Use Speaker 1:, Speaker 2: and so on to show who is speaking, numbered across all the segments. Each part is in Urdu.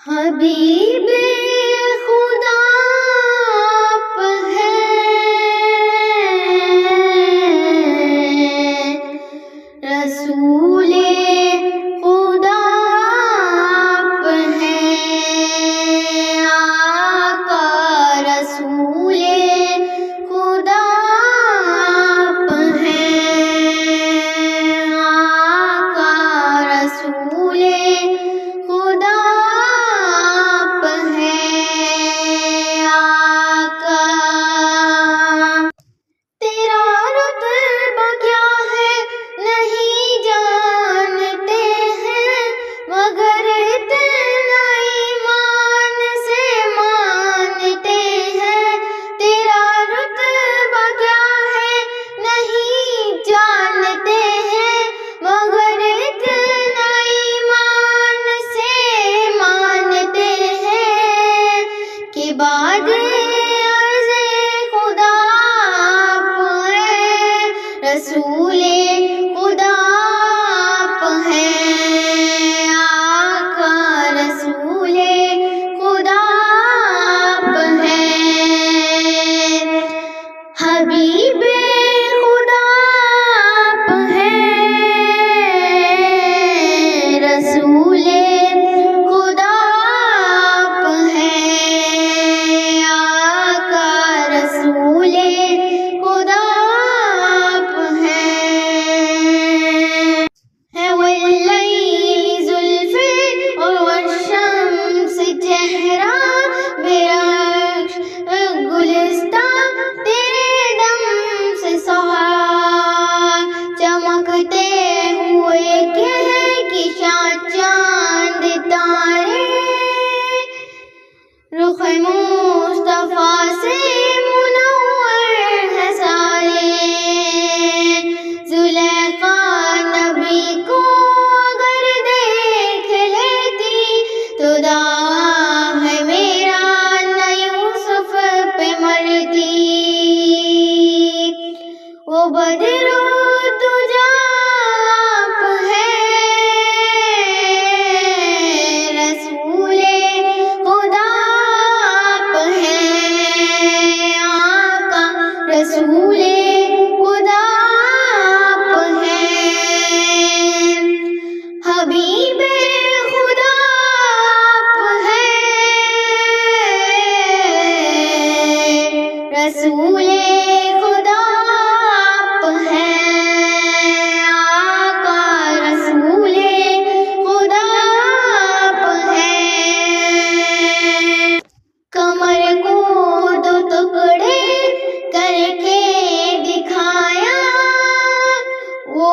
Speaker 1: حبیب خدا آپ ہیں، رسول خدا آپ ہیں، آقا رسول خدا آپ ہیں، آقا رسول خدا آپ ہیں، آقا۔ تیرا رتبہ کیا ہے نہیں جانتے ہیں، مگر اتنا ایمان سے مانتے ہیں۔ تیرا رتبہ کیا ہے نہیں جانتے ہیں، مگر اتنا ایمان سے مانتے ہیں کہ بعد عرض خدا آپ ہیں، رسول خدا آپ ہیں، آقا رسول خدا آپ ہیں، حبیب خدا آپ ہیں، رسول خدا آپ ہیں، آقا رسول خدا آپ ہیں۔ ہے واللیل زلفی اور والشمس چہرہ، برعکس گلستان تیرے دم سے سہا، چمکتے ہوئے کہکشاں چاند تارے، رخ مصطفیٰ سے منور ہے سارے۔ زلیخا نبی کو اگر دیکھ لیتی تو داغ ہے میرا نہ یوسف پہ مرتی، وہ بدر الدجا آپ ہیں، رسول خدا آپ ہیں، آقا رسول خدا آپ ہیں، حبیب خدا آپ ہیں، رسول خدا آپ ہیں، آقا رسول خدا آپ ہیں۔ کمر کو دو ٹکڑے کر کے دکھایا، وہ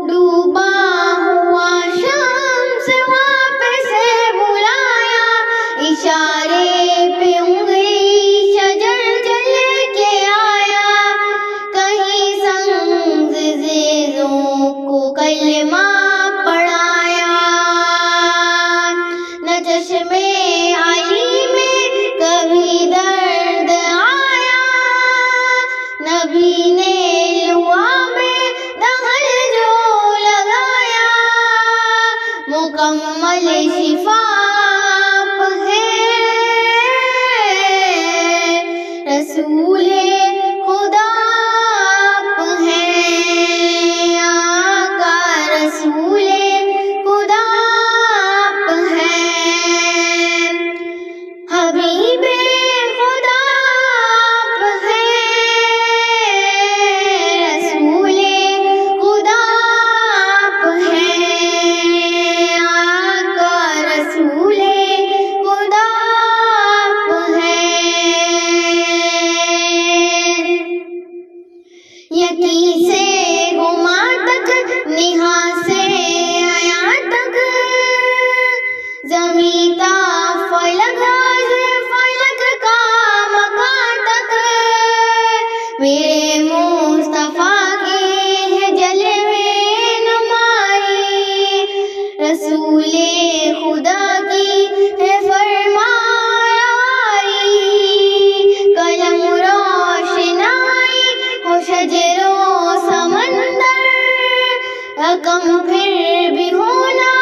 Speaker 1: ڈوبا ہوا شمس واپس بلایا، اشارے پہ انگلی شجر جل کے آیا، کہیں سنگزیزوں کو کلمہ پڑھایا، نہ چشمے علی میں کبھی درد آیا، نبی نے لوا میں دخل جو لگایا، مکمل شفا آپ ہیں، رسول خدا آپ ہیں، آقا رسول خدا آپ ہیں، حبیب خدا آپ ہیں، رسول خدا آپ ہیں، آقا رسول خدا آپ ہیں۔ یقین سے گما تک نہا سے آیا تک، زمیں تا فلک از فلک کا مکان تک، میرے مصطفیٰ کے ہے جلوے نمائی، رسول خدا کی ہے فرمائی، قلم روشنائی ہو شجر و سمندر، رقم پھر بھی ہونا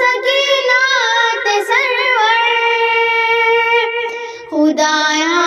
Speaker 1: سکینات سرور، خدایا